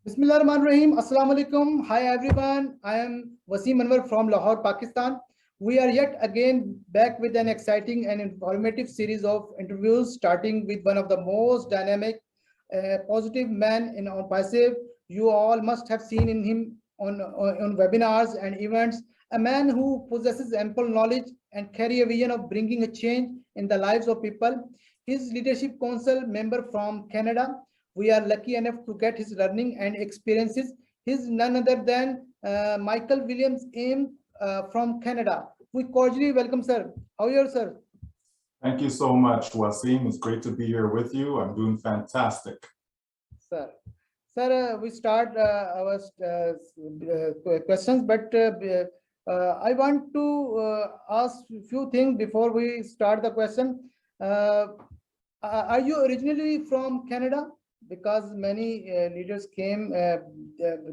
Bismillahirrahmanirrahim. Assalamu alaikum. Hi everyone. I am Wasim Anwar from Lahore, Pakistan. We are yet again back with an exciting and informative series of interviews, starting with one of the most dynamic, positive men in Onpassive. You all must have seen in him on webinars and events. A man who possesses ample knowledge and carry a vision of bringing a change in the lives of people. His leadership council member from Canada. We are lucky enough to get his learning and experiences. He's none other than Michael Williams Ames from Canada. We cordially welcome, sir. How are you, sir? Thank you so much, Wasim. It's great to be here with you. I'm doing fantastic. Sir, we start our questions, but I want to ask a few things before we start the question. Are you originally from Canada? Because many leaders came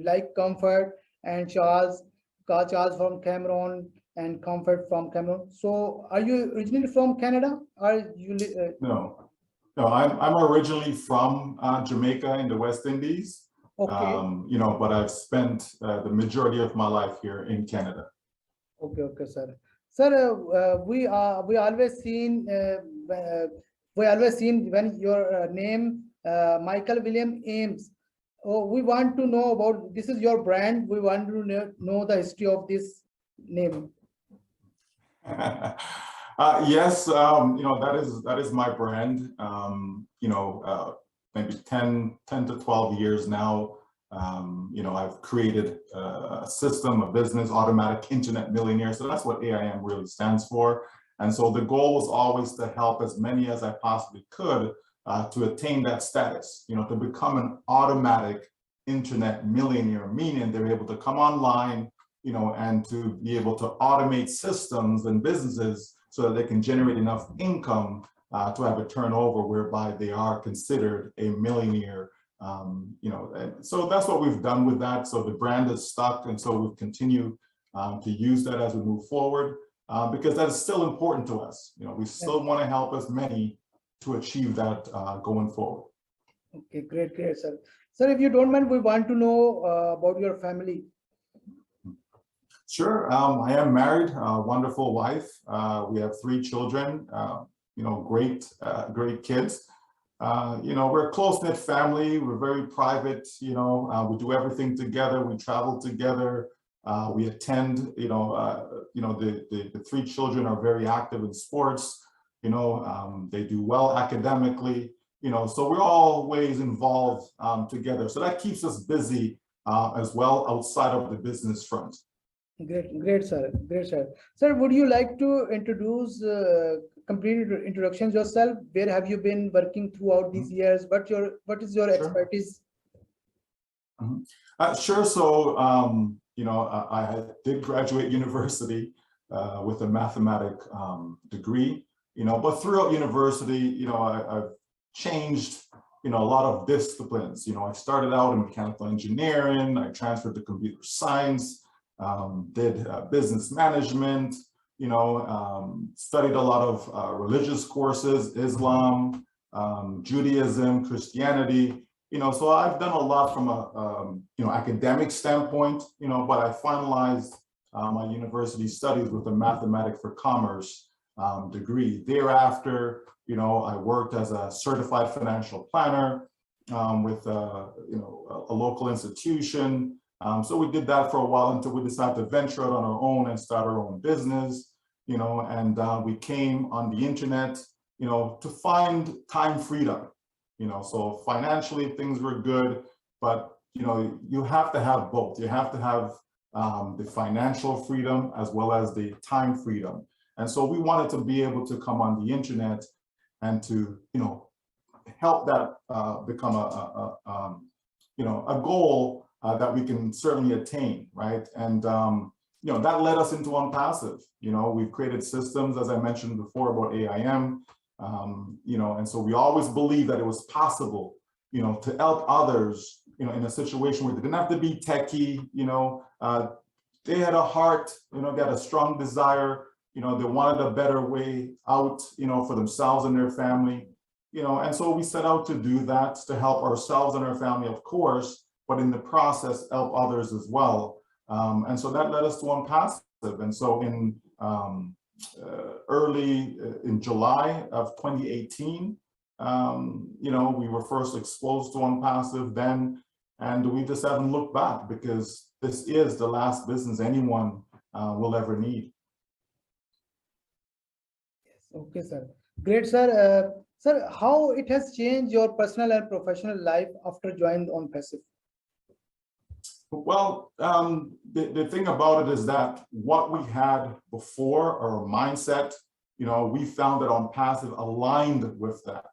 like Comfort and Charles from Cameroon and Comfort from Cameroon. So are you originally from Canada? Or you? No, I'm originally from Jamaica in the West Indies. Okay. But I've spent the majority of my life here in Canada. Okay, sir. Sir, we always seen when your name Michael William Ames. Oh, we want to know about this is your brand. We want to know the history of this name. Yes, that is my brand. Maybe 10 to 12 years now. I've created a system, a business, automatic internet millionaire. So that's what AIM really stands for. And so the goal was always to help as many as I possibly could to attain that status, to become an automatic internet millionaire, meaning they're able to come online, and to be able to automate systems and businesses so that they can generate enough income to have a turnover whereby they are considered a millionaire. And so that's what we've done with that. So the brand is stuck, and so we'll continue to use that as we move forward because that is still important to us. We still want to help as many to achieve that going forward. Okay, great, sir. Sir, if you don't mind, we want to know about your family. Sure. I am married, a wonderful wife. We have 3 children, great kids. We're a close-knit family. We're very private. We do everything together. We travel together. We attend, the 3 children are very active in sports. They do well academically, so we're always involved together. So that keeps us busy as well outside of the business front. Great, sir. Sir, would you like to introduce complete introductions yourself? Where have you been working throughout these years? What is your expertise? Sure. So, I did graduate university with a mathematic degree, but throughout university, I've changed, a lot of disciplines. I started out in mechanical engineering. I transferred to computer science. Did business management, studied a lot of religious courses, Islam, Judaism, Christianity, so I've done a lot from a, academic standpoint, but I finalized my university studies with a mathematics for commerce degree. Thereafter, I worked as a certified financial planner with, a local institution. So we did that for a while until we decided to venture out on our own and start our own business, and we came on the internet, to find time freedom, so financially things were good, but, you have to have both. You have to have the financial freedom as well as the time freedom. And so we wanted to be able to come on the internet and to, help that become a goal that we can certainly attain, right? And that led us into Onpassive. We've created systems, as I mentioned before, about AIM, and so we always believed that it was possible, to help others, in a situation where they didn't have to be techie, they had a heart, they had a strong desire, they wanted a better way out, for themselves and their family, and so we set out to do that, to help ourselves and our family, of course, but in the process, help others as well. And so that led us to Onpassive. And so in early in July of 2018, we were first exposed to Onpassive then, and we just haven't looked back because this is the last business anyone will ever need. Okay, sir. Great, sir. Sir, how it has changed your personal and professional life after joining Onpassive? Well, the thing about it is that what we had before, our mindset, we found that Onpassive aligned with that.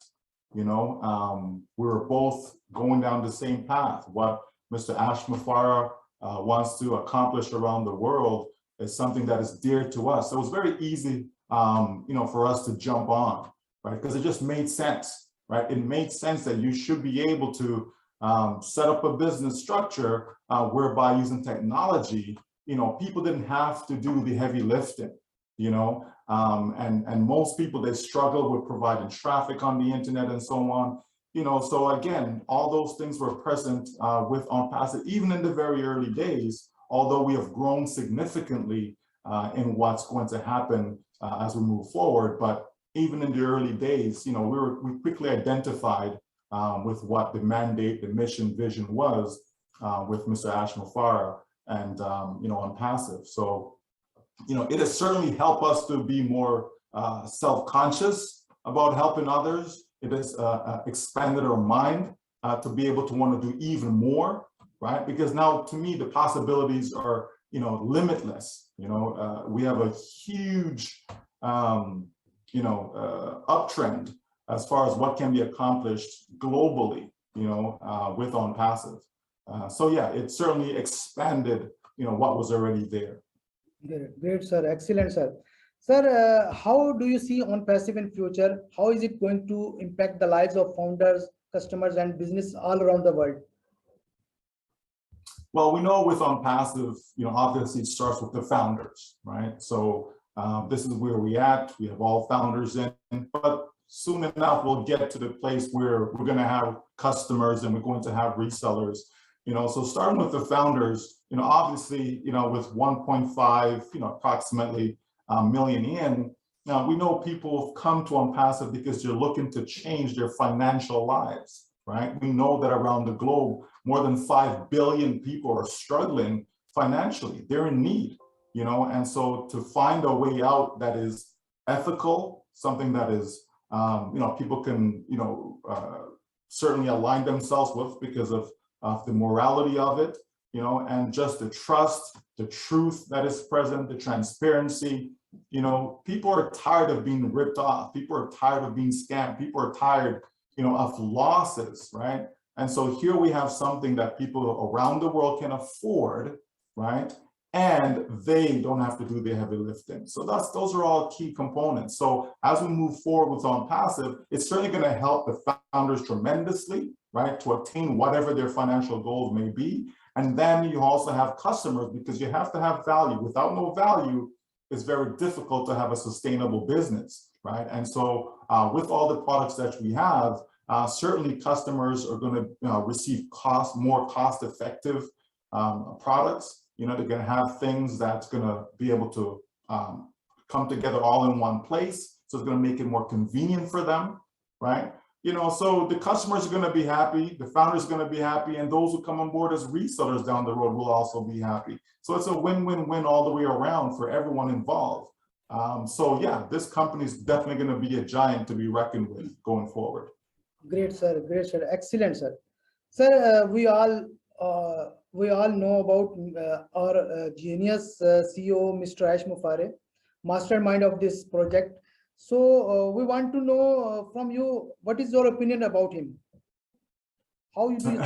We were both going down the same path. What Mr. Ashmafara wants to accomplish around the world is something that is dear to us. So it was very easy, for us to jump on, right? Because it just made sense, right? It made sense that you should be able to set up a business structure whereby using technology, people didn't have to do the heavy lifting, and most people, they struggle with providing traffic on the internet and so on, so again, all those things were present with Onpassive, even in the very early days, although we have grown significantly in what's going to happen as we move forward. But even in the early days, we quickly identified with what the mandate, the mission, vision was with Mr. Ashmafara and, Onpassive. So, it has certainly helped us to be more self-conscious about helping others. It has expanded our mind to be able to want to do even more, right? Because now, to me, the possibilities are, limitless. We have a huge, uptrend as far as what can be accomplished globally, with Onpassive. So yeah, it certainly expanded, what was already there. Great, sir. Excellent, sir. Sir, how do you see Onpassive in future? How is it going to impact the lives of founders, customers, and business all around the world? Well, we know with Onpassive, obviously it starts with the founders, right? So this is where we at. We have all founders in, but soon enough, we'll get to the place where we're going to have customers and we're going to have resellers. So starting with the founders, obviously, with 1.5, approximately million in, now we know people have come to Onpassive because they're looking to change their financial lives, right? We know that around the globe, more than 5 billion people are struggling financially. They're in need, and so to find a way out that is ethical, something that is, people can, certainly align themselves with because of the morality of it, and just the trust, the truth that is present, the transparency. People are tired of being ripped off. People are tired of being scammed. People are tired, of losses, right? And so here we have something that people around the world can afford, right? And they don't have to do the heavy lifting. So those are all key components. So as we move forward with Onpassive, it's certainly going to help the founders tremendously, right, to attain whatever their financial goals may be. And then you also have customers because you have to have value. Without no value, it's very difficult to have a sustainable business, right? And so with all the products that we have, certainly customers are going to receive more cost-effective products. They're going to have things that's going to be able to come together all in one place. So it's going to make it more convenient for them, right? So the customers are going to be happy, the founders are going to be happy, and those who come on board as resellers down the road will also be happy. So it's a win-win-win all the way around for everyone involved. So yeah, this company is definitely going to be a giant to be reckoned with going forward. Great, sir. Great, sir. Excellent, sir. Sir, we all know about our genius CEO, Mr. Ashmafare, mastermind of this project. So we want to know from you, what is your opinion about him? How do you see?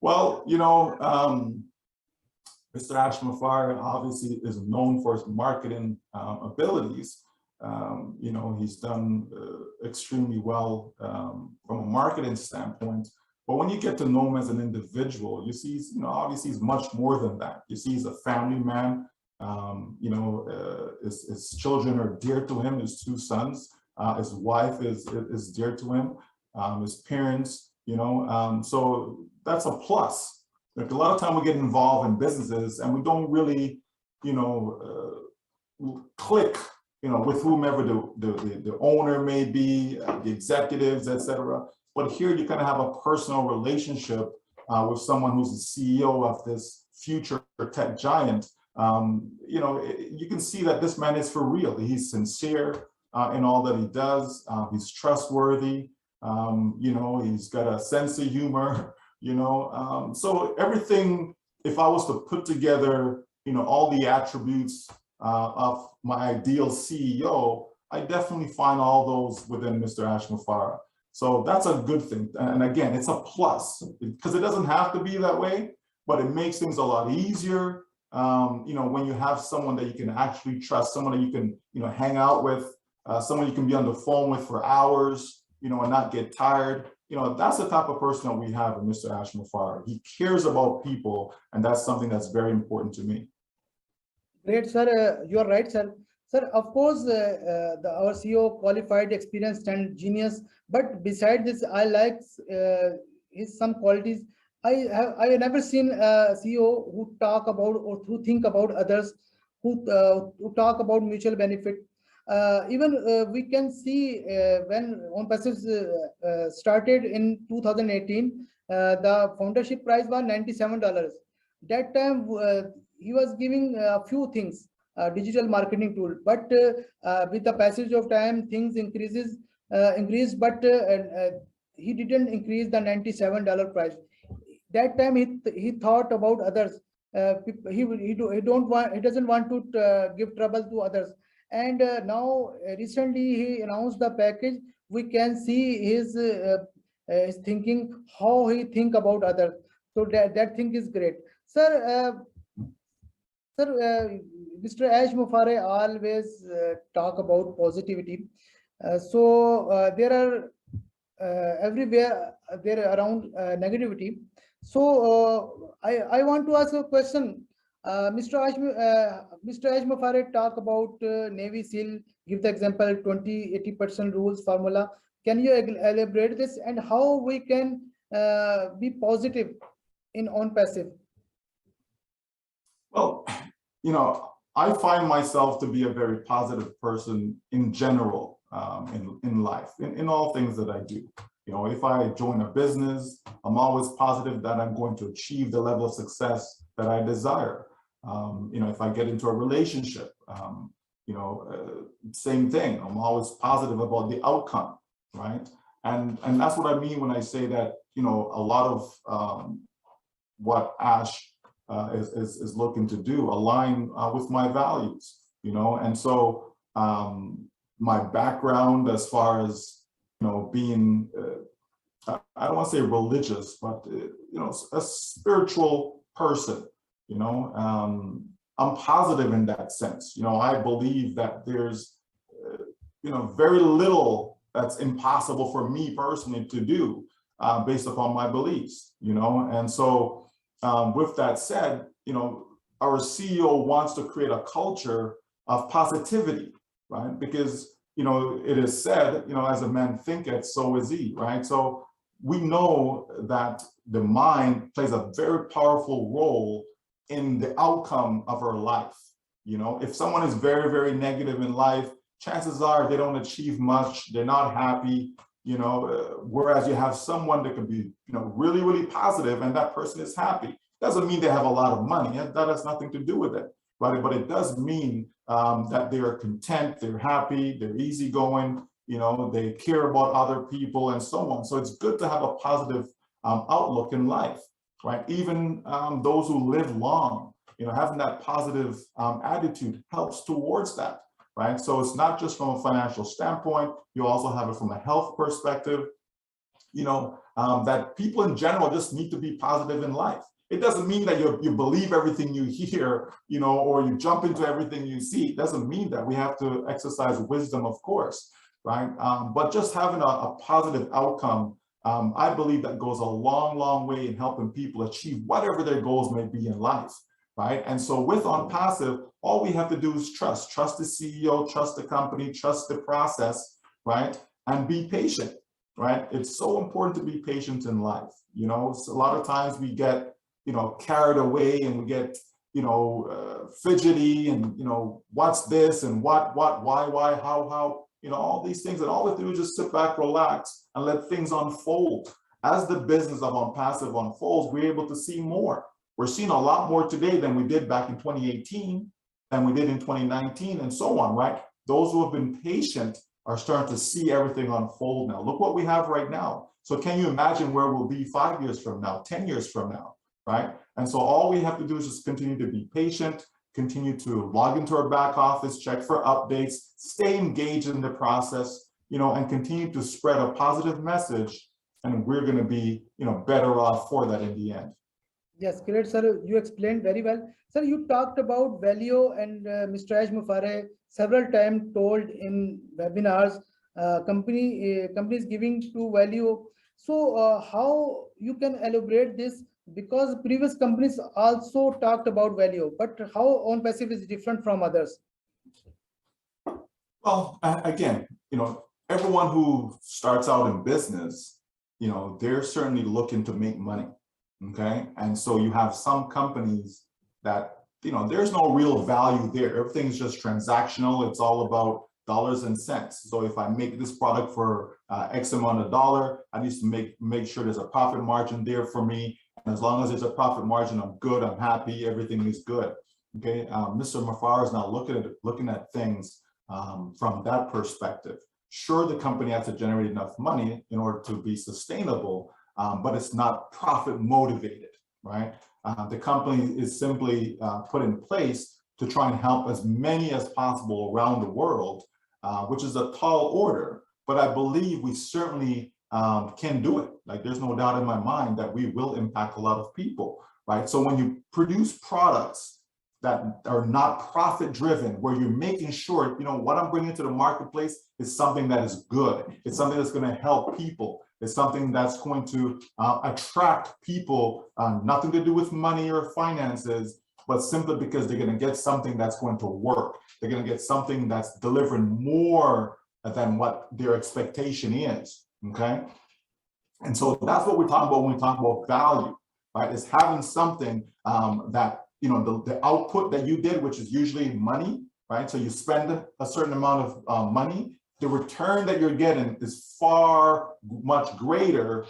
Well, Mr. Ashmafare obviously is known for his marketing abilities. He's done extremely well from a marketing standpoint. But when you get to know him as an individual, you see, obviously he's much more than that. You see, he's a family man. His children are dear to him, his 2 sons. His wife is dear to him. His parents, So that's a plus. Like a lot of time we get involved in businesses and we don't really, click, with whomever the owner may be, the executives, etc. But here you kind of have a personal relationship with someone who's the CEO of this future tech giant. You can see that this man is for real. He's sincere in all that he does. He's trustworthy. He's got a sense of humor. So everything. If I was to put together, all the attributes of my ideal CEO, I definitely find all those within Mr. Ashmufara. So that's a good thing. And again, it's a plus because it doesn't have to be that way, but it makes things a lot easier. When you have someone that you can actually trust, someone that you can, hang out with, someone you can be on the phone with for hours, and not get tired. That's the type of person that we have in Mr. Ashmufara. He cares about people, and that's something that's very important to me. Great, sir. You are right, sir. Sir, of course, our CEO qualified, experienced, and genius. But beside this, I like his some qualities. I have never seen a CEO who talk about or who think about others, who talk about mutual benefit. Even we can see when Onpassive started in 2018, the foundership price was $97. That time he was giving a few things, digital marketing tool, but with the passage of time, things increased, but he didn't increase the $97 price. That time he thought about others. He doesn't want to give trouble to others. And now recently he announced the package. We can see his thinking, how he think about others. So that thing is great, sir. Mr. Ash Mufare always talk about positivity. There are everywhere there around negativity. So I want to ask a question. Mr. Ash Mufare talk about Navy SEAL, give the example 20-80% rules formula. Can you elaborate this and how we can be positive in Onpassive? Well, I find myself to be a very positive person in general in life, in all things that I do. If I join a business, I'm always positive that I'm going to achieve the level of success that I desire. If I get into a relationship, same thing. I'm always positive about the outcome, right? And that's what I mean when I say that, a lot of what Ash is looking to do align with my values, and so my background as far as being I don't want to say religious, but a spiritual person, I'm positive in that sense. I believe that there's very little that's impossible for me personally to do based upon my beliefs, and so with that said, our CEO wants to create a culture of positivity, right? Because, it is said, as a man thinketh, so is he, right? So we know that the mind plays a very powerful role in the outcome of our life. If someone is very, very negative in life, chances are they don't achieve much, they're not happy, whereas you have someone that can be, really, really positive and that person is happy. Doesn't mean they have a lot of money. That has nothing to do with it, right? But it does mean that they are content, they're happy, they're easygoing, they care about other people and so on. So it's good to have a positive outlook in life, right? Even those who live long, having that positive attitude helps towards that, right? So it's not just from a financial standpoint, you also have it from a health perspective, that people in general just need to be positive in life. It doesn't mean that you believe everything you hear, or you jump into everything you see. It doesn't mean that. We have to exercise wisdom, of course, right? But just having a positive outcome, I believe that goes a long, long way in helping people achieve whatever their goals may be in life, right? And so with Onpassive, all we have to do is trust the CEO, trust the company, trust the process, right? And be patient. right? It's so important to be patient in life. You know, so a lot of times we get, you know, carried away and we get, you know, fidgety and, you know, what's this and what, why, how, you know, all these things. And all we have to do is just sit back, relax, and let things unfold. As the business of Onpassive unfolds, we're able to see more. We're seeing a lot more today than we did back in 2018, than we did in 2019, and so on, right? Those who have been patient are starting to see everything unfold now. Look what we have right now. So can you imagine where we'll be 5 years from now, 10 years from now, right? And so all we have to do is just continue to be patient, continue to log into our back office, check for updates, stay engaged in the process, you know, and continue to spread a positive message. And we're going to be, you know, better off for that in the end. Yes, great, sir. You explained very well. Sir, you talked about value, and Mr. Ash Mufare several times told in webinars, companies giving to value. So how you can elaborate this? Because previous companies also talked about value, but how Onpassive is different from others? Well, again, you know, everyone who starts out in business, you know, they're certainly looking to make money. Okay. And so you have some companies that, you know, there's no real value there. Everything's just transactional. It's all about dollars and cents. So if I make this product for X amount of dollar, I need to make sure there's a profit margin there for me. And as long as there's a profit margin, I'm good. I'm happy. Everything is good. Okay. Mr. Mafar is now looking at things from that perspective. Sure, the company has to generate enough money in order to be sustainable, but it's not profit motivated, right? The company is simply put in place to try and help as many as possible around the world, which is a tall order, but I believe we certainly can do it. Like, there's no doubt in my mind that we will impact a lot of people, right? So when you produce products that are not profit driven, where you're making sure, you know, what I'm bringing to the marketplace is something that is good. It's something that's going to help people. It's something that's going to attract people, nothing to do with money or finances, but simply because they're going to get something that's going to work. They're going to get something that's delivering more than what their expectation is, okay? And so that's what we're talking about when we talk about value, right? Is having something that, you know, the output that you did, which is usually money, right? So you spend a certain amount of money, the return that you're getting is far much greater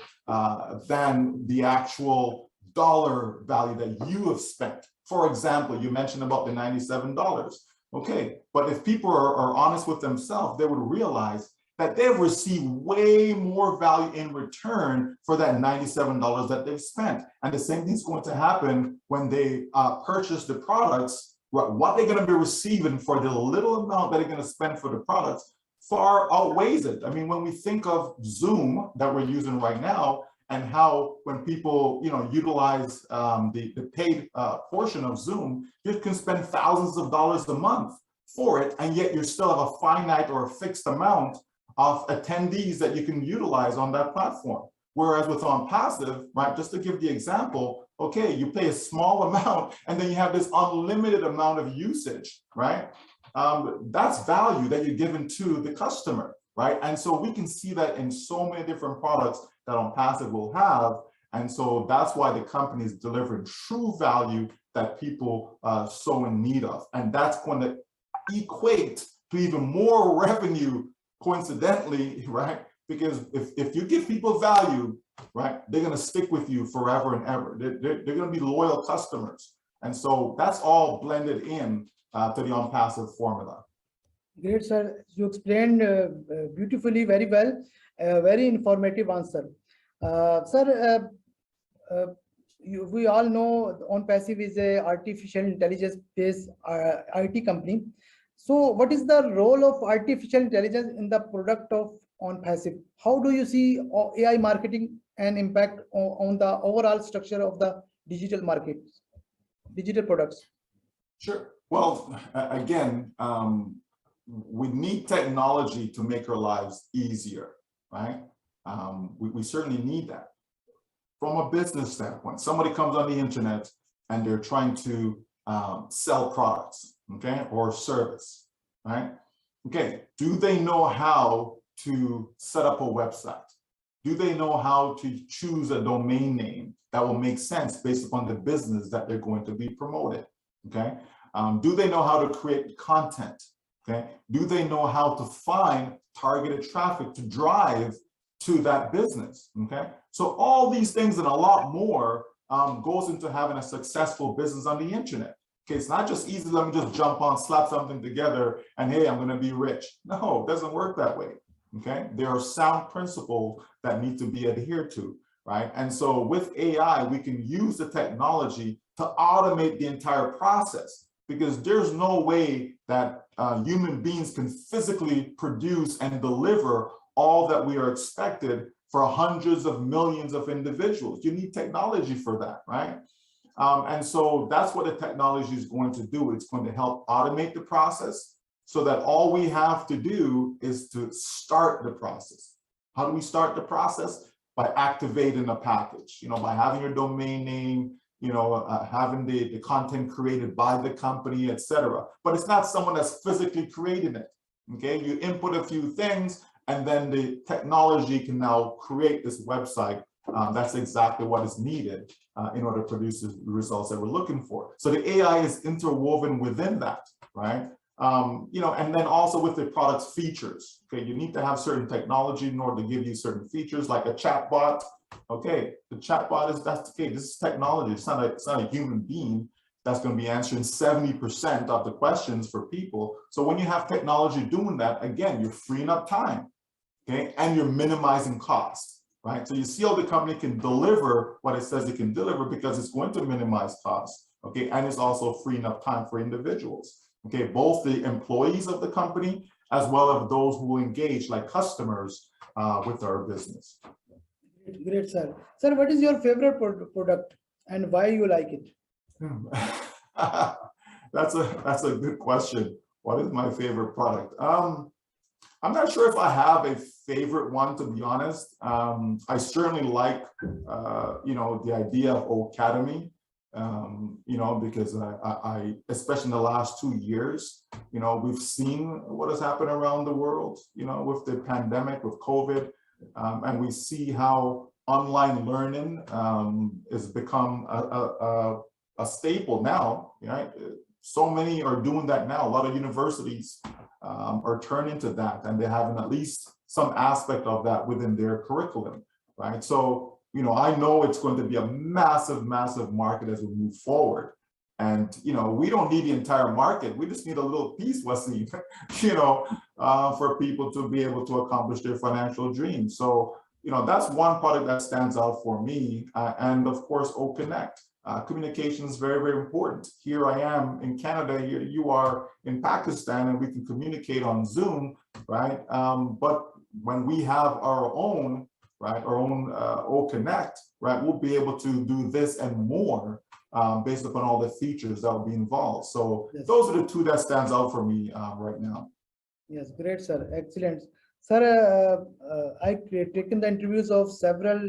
than the actual dollar value that you have spent. For example, you mentioned about the $97. Okay, but if people are honest with themselves, they would realize that they've received way more value in return for that $97 that they've spent. And the same thing's going to happen when they purchase the products. What they're going to be receiving for the little amount that they're going to spend for the products far outweighs it. I mean, when we think of Zoom that we're using right now, and how when people, you know, utilize the paid portion of Zoom, you can spend thousands of dollars a month for it, and yet you still have a finite or a fixed amount of attendees that you can utilize on that platform. Whereas with Onpassive, right, just to give the example, okay, you pay a small amount and then you have this unlimited amount of usage, right? That's value that you're giving to the customer, right? And so we can see that in so many different products that Onpassive will have. And so that's why the company is delivering true value that people so in need of. And that's going to equate to even more revenue, coincidentally, right? Because if you give people value, right, they're going to stick with you forever and ever. They're going to be loyal customers. And so that's all blended in to the Onpassive formula. Great, sir. You explained beautifully, very well, very informative answer. Sir, we all know Onpassive is a artificial intelligence based IT company. So what is the role of artificial intelligence in the product of Onpassive? How do you see AI marketing and impact on the overall structure of the digital market, digital products? Sure. Well, again, we need technology to make our lives easier, right? We certainly need that. From a business standpoint, somebody comes on the internet and they're trying to sell products, okay, or service, right? Okay, do they know how to set up a website? Do they know how to choose a domain name that will make sense based upon the business that they're going to be promoting? Okay. Do they know how to create content? Okay. Do they know how to find targeted traffic to drive to that business? Okay. So all these things and a lot more goes into having a successful business on the internet. Okay, it's not just easy, let me just jump on, slap something together, and hey, I'm gonna be rich. No, it doesn't work that way, okay? There are sound principles that need to be adhered to, right? And so with AI, we can use the technology to automate the entire process, because there's no way that human beings can physically produce and deliver all that we are expected for hundreds of millions of individuals. You need technology for that, right? And so that's what the technology is going to do. It's going to help automate the process so that all we have to do is to start the process. How do we start the process? By activating a package, by having your domain name, having the content created by the company, etc. But it's not someone that's physically creating it. Okay, you input a few things and then the technology can now create this website. That's exactly what is needed in order to produce the results that we're looking for. So the AI is interwoven within that, right? And then also with the product's features. Okay, you need to have certain technology in order to give you certain features, like a chatbot. Okay, the chatbot that's okay. This is technology. It's not a human being that's going to be answering 70% of the questions for people. So when you have technology doing that, again, you're freeing up time, okay, and you're minimizing costs. Right, so you see how the company can deliver what it says it can deliver because it's going to minimize costs, okay, and it's also freeing up time for individuals, okay, both the employees of the company as well as those who engage, like customers, with our business. Great, sir. Sir, what is your favorite product and why you like it? That's a good question. What is my favorite product? I'm not sure if I have a favorite one, to be honest. I certainly like, the idea of Academy, because I, especially in the last 2 years, we've seen what has happened around the world, with the pandemic, with COVID, and we see how online learning has become a staple now, right? So many are doing that now. A lot of universities are turning to that, and they're having at least some aspect of that within their curriculum, right? So, I know it's going to be a massive, massive market as we move forward. And, we don't need the entire market. We just need a little piece, Wasim, for people to be able to accomplish their financial dreams. So, that's one product that stands out for me. And of course, Connect. Communication is very, very important. Here I am in Canada, here you are in Pakistan, and we can communicate on Zoom, right? But when we have our own, right, our own Connect, right, we'll be able to do this and more based upon all the features that will be involved. So yes, those are the two that stands out for me right now. Yes, great, sir. Excellent. Sir, I've taken the interviews of several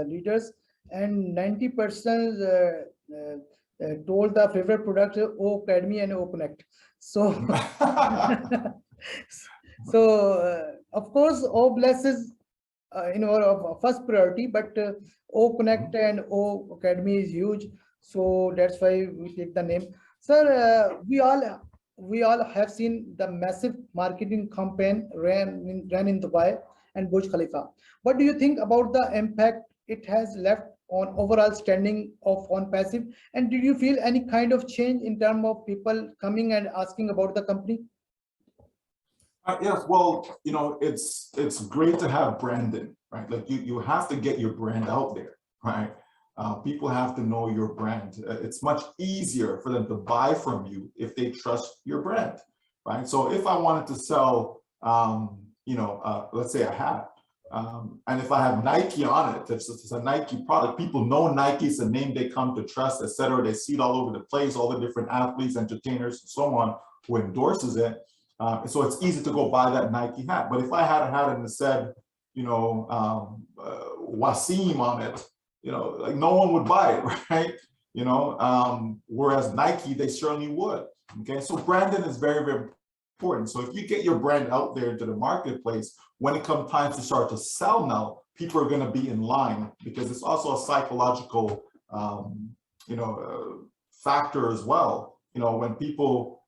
leaders, and 90% told the favorite product Academy and Connect. So, of course, Bless is in our first priority, but Connect and Academy is huge. So that's why we take the name. Sir, we all have seen the massive marketing campaign ran in Dubai and Burj Khalifa. What do you think about the impact it has left on overall standing of Onpassive? And did you feel any kind of change in terms of people coming and asking about the company? Yes, well, it's great to have branding, right? Like you have to get your brand out there, right? People have to know your brand. It's much easier for them to buy from you if they trust your brand, right? So if I wanted to sell, let's say a hat, and if I have Nike on it, it's a Nike product, people know Nike is a name they come to trust, etc. They see it all over the place, all the different athletes, entertainers, and so on, who endorses it. So it's easy to go buy that Nike hat. But if I had a hat and it said, Wasim on it, like no one would buy it, right? Whereas Nike, they certainly would. Okay, so branding is very, very important. So if you get your brand out there into the marketplace, when it comes time to start to sell now, people are going to be in line, because it's also a psychological, factor as well. When people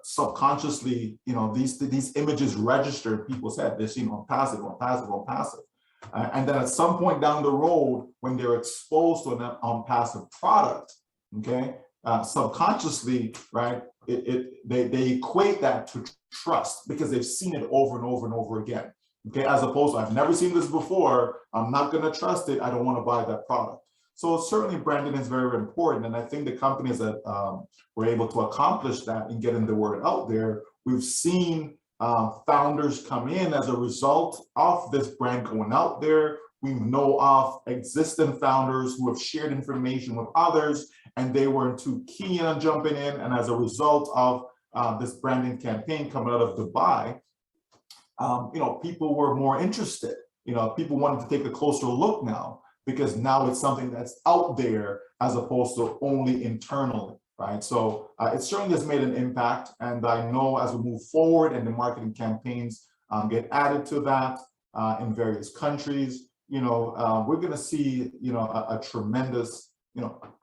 subconsciously, these images register in people's head. They're seeing on passive, on passive, on passive. And then at some point down the road, when they're exposed to an on-passive product, okay, subconsciously, right, they equate that to trust, because they've seen it over and over and over again. Okay, as opposed to, I've never seen this before, I'm not going to trust it, I don't want to buy that product. So certainly branding is very important. And I think the companies that were able to accomplish that and getting the word out there, we've seen founders come in as a result of this brand going out there. We know of existing founders who have shared information with others, and they weren't too keen on jumping in. And as a result of this branding campaign coming out of Dubai, people were more interested. People wanted to take a closer look now, because now it's something that's out there as opposed to only internally, right? So it certainly has made an impact. And I know as we move forward and the marketing campaigns get added to that in various countries, we're going to see, a tremendous,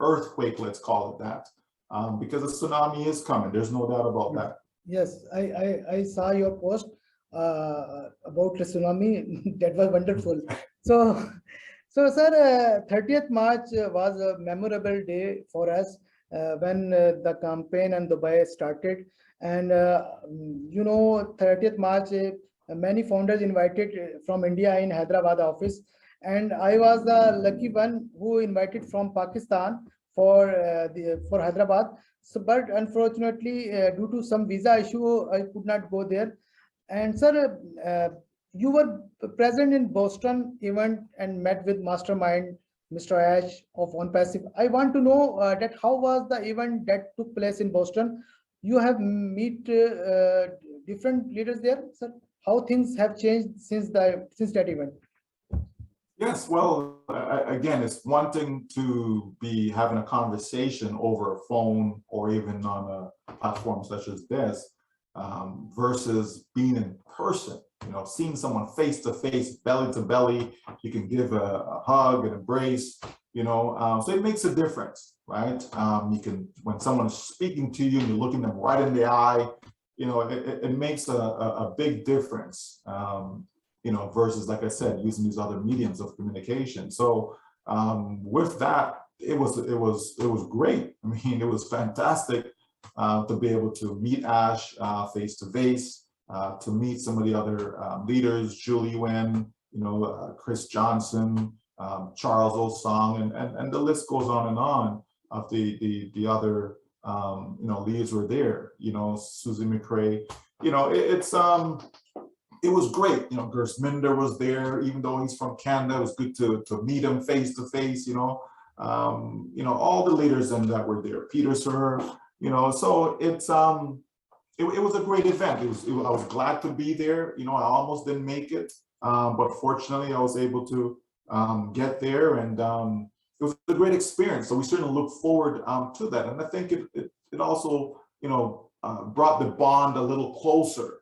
earthquake, let's call it that, because a tsunami is coming. There's no doubt about that. Yes, I saw your post about the tsunami. That was wonderful. So, sir, 30th March was a memorable day for us when the campaign in Dubai started. And, 30th March, many founders invited from India in Hyderabad office. And I was the lucky one who invited from Pakistan for Hyderabad. So, but unfortunately, due to some visa issue, I could not go there. And sir, you were present in Boston event and met with mastermind Mr. Ash of Onpassive. I want to know that how was the event that took place in Boston? You have meet different leaders there, sir. How things have changed since that event? Yes, well, again, it's one thing to be having a conversation over a phone or even on a platform such as this, versus being in person. Seeing someone face to face, belly to belly, you can give a hug, an embrace, so it makes a difference, right? You can, when someone is speaking to you and you're looking them right in the eye, it makes a big difference, versus, like I said, using these other mediums of communication. So with that, it was great. I mean, it was fantastic to be able to meet Ash face to face. To meet some of the other leaders, Julie Nguyen, Chris Johnson, Charles Osong, and the list goes on and on of the other leads were there. Susie McCrae. It was great. Gersminder was there, even though he's from Canada. It was good to meet him face to face. All the leaders that were there. Peter Sir. So it's it was a great event. I was glad to be there. I almost didn't make it, but fortunately I was able to get there, and it was a great experience. So we certainly look forward to that. And I think it also, brought the bond a little closer,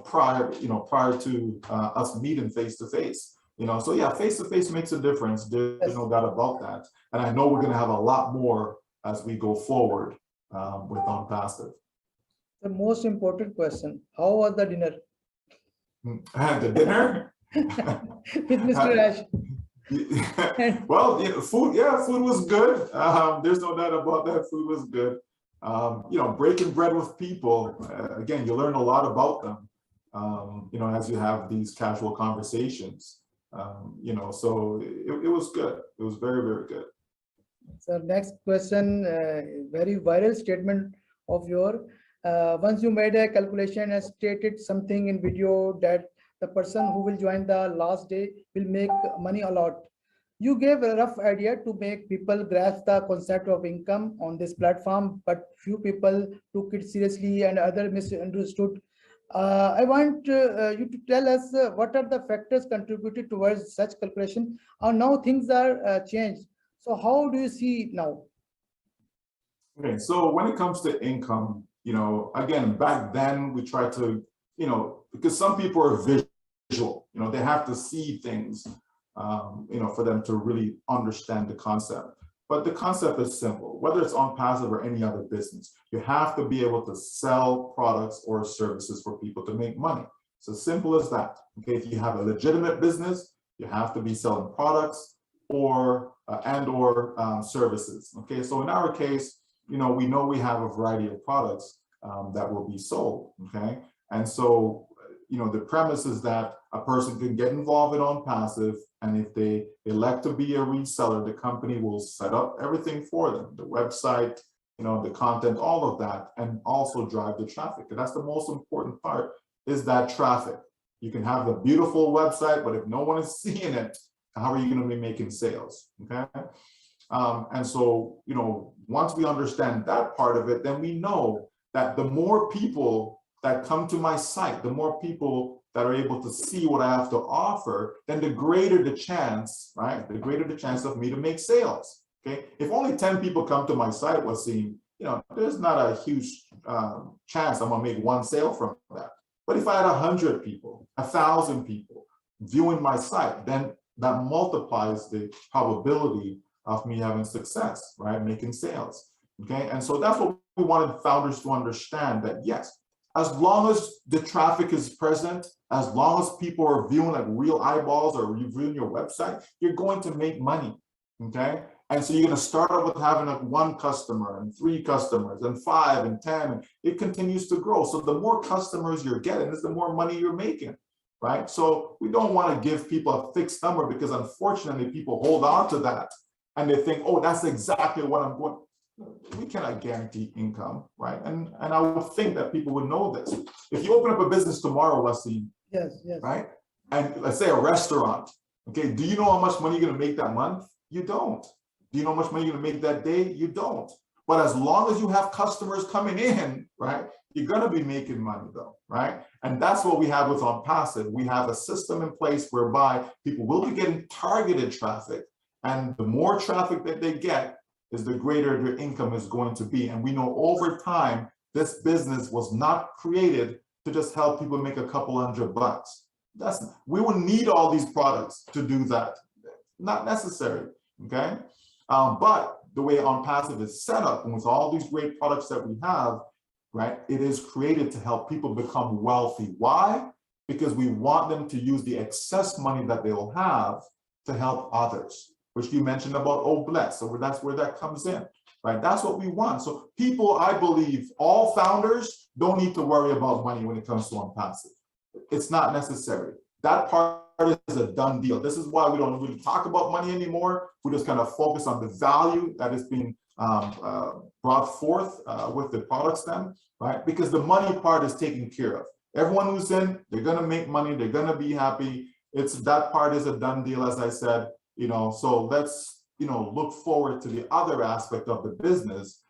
prior to us meeting face to face. So yeah, face to face makes a difference. There's no doubt about that. And I know we're going to have a lot more as we go forward with Onpassive. The most important question: how was the dinner? The dinner With Mr. Ash. Well, food was good. There's no doubt about that. Food was good. Breaking bread with people, again, you learn a lot about them, as you have these casual conversations, so it was good. It was very, very good. So next question, very viral statement of your, once you made a calculation and stated something in video that the person who will join the last day will make money a lot. You gave a rough idea to make people grasp the concept of income on this platform, but few people took it seriously and others misunderstood. I want you to tell us what are the factors contributed towards such calculation. Now things are changed. So how do you see now? Okay, so when it comes to income, you know, again, back then we tried to, you know, because some people are visual, you know, they have to see things, you know, for them to really understand the concept. But the concept is simple. Whether it's Onpassive or any other business, you have to be able to sell products or services for people to make money. It's as simple as that. Okay, if you have a legitimate business, you have to be selling products or services. Okay, so in our case, you know we have a variety of products that will be sold. Okay, and so you know the premise is that a person can get involved in Onpassive, and if they elect to be a reseller, the company will set up everything for them, the website, you know, the content, all of that, and also drive the traffic. And that's the most important part, is that traffic. You can have a beautiful website, but if no one is seeing it, how are you going to be making sales? Okay. And so, you know, once we understand that part of it, then we know that the more people that come to my site, the more people that are able to see what I have to offer, then the greater the chance, right? The greater the chance of me to make sales. Okay. If only 10 people come to my site, you know, there's not a huge chance I'm going to make one sale from that. But if I had 100 people, 1,000 people viewing my site, then that multiplies the probability of me having success, right? Making sales. Okay. And so that's what we wanted founders to understand, that yes, as long as the traffic is present, as long as people are viewing like real eyeballs or reviewing your website, you're going to make money. Okay. And so you're going to start out with having like 1 customer and 3 customers and 5 and 10. And it continues to grow. So the more customers you're getting is the more money you're making. Right. So we don't want to give people a fixed number, because unfortunately people hold on to that and they think, oh, that's exactly what I'm going. We cannot guarantee income, right? And I would think that people would know this. If you open up a business tomorrow, Wasim, Yes, yes. right? And let's say a restaurant, okay, do you know how much money you're going to make that month? You don't. Do you know how much money you're going to make that day? You don't. But as long as you have customers coming in, right, you're going to be making money though, right? And that's what we have with Onpassive. We have a system in place whereby people will be getting targeted traffic, and the more traffic that they get is the greater their income is going to be. And we know over time, this business was not created to just help people make a couple $100. We would need all these products to do that. Not necessary, okay? But the way Onpassive is set up, and with all these great products that we have, right, it is created to help people become wealthy. Why? Because we want them to use the excess money that they'll have to help others, which you mentioned about Bless. So that's where that comes in, right? That's what we want. So people, I believe, all founders don't need to worry about money when it comes to Onpassive. It's not necessary. That part is a done deal. This is why we don't really talk about money anymore. We just kind of focus on the value that is being brought forth with the products then, right? Because the money part is taken care of. Everyone who's in, they're going to make money. They're going to be happy. That part is a done deal, as I said. You know, so let's, you know, look forward to the other aspect of the business.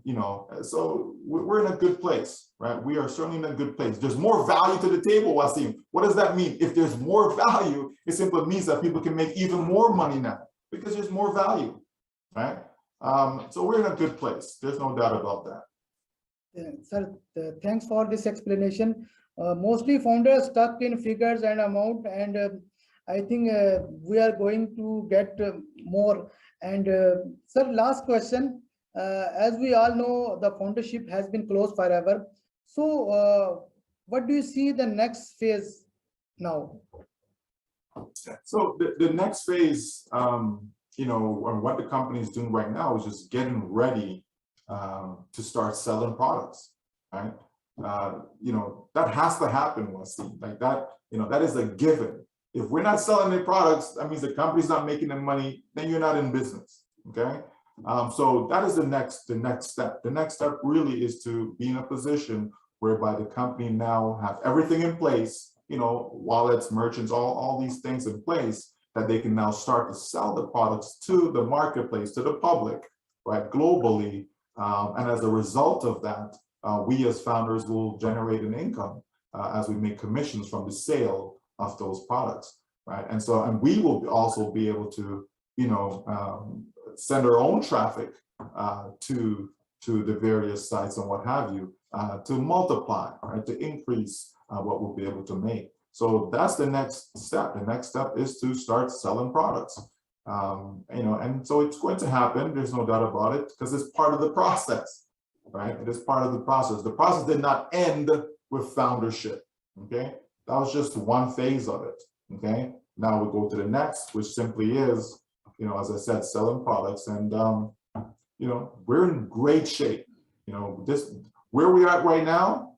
You know, so we're in a good place, right? We are certainly in a good place. There's more value to the table, Wasim. What does that mean? If there's more value, it simply means that people can make even more money now because there's more value, right? So we're in a good place. There's no doubt about that. Yeah, sir, thanks for this explanation. Mostly founders stuck in figures and amount, and I think we are going to get more. And sir, last question. As we all know, the foundership has been closed forever. So what do you see the next phase now? So the next phase, you know, what the company is doing right now is just getting ready to start selling products, right? You know, that has to happen, Wasim. Like that, you know, that is a given. If we're not selling any products, that means the company's not making the money, then you're not in business, okay? So that is the next step. The next step really is to be in a position whereby the company now have everything in place, you know, wallets, merchants, all these things in place, that they can now start to sell the products to the marketplace, to the public, right, globally. And as a result of that, we as founders will generate an income as we make commissions from the sale of those products, right? And so, and we will also be able to, you know, send our own traffic to to the various sites and what have you, to multiply, right, to increase what we'll be able to make. So that's the next step. The next step is to start selling products. And so it's going to happen. There's no doubt about it, because it's part of the process, right? It is part of the process. The process did not end with foundership, okay? That was just one phase of it, okay? Now we go to the next, which simply is, as I said, selling products. And, we're in great shape. Where we are right now,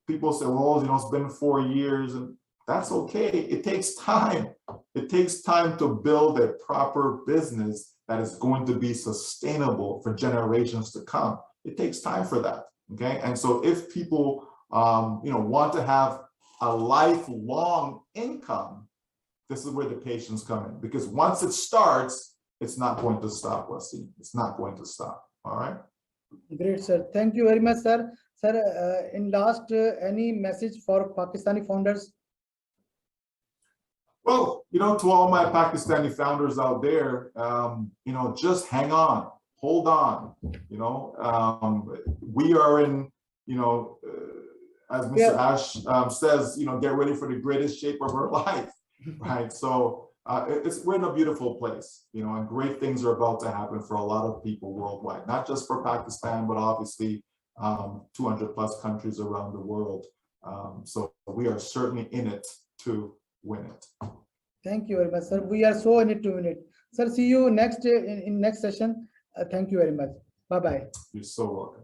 people say, well, it's been 4 years, and that's okay. It takes time. It takes time to build a proper business that is going to be sustainable for generations to come. It takes time for that, okay? And so if people, want to have a lifelong income, this is where the patience come in, because once it starts, it's not going to stop, Wasim. It's not going to stop, all right? Great, sir. Thank you very much, sir. Sir, in last, any message for Pakistani founders? Well, to all my Pakistani founders out there, just hang on, hold on. We are in, as Mr. Ash says, get ready for the greatest shape of our life, right? So we're in a beautiful place, and great things are about to happen for a lot of people worldwide, not just for Pakistan, but obviously 200 plus countries around the world. So we are certainly in it to win it. Thank you very much, sir. We are so in it to win it. Sir, see you next in next session. Thank you very much. Bye-bye. You're so welcome.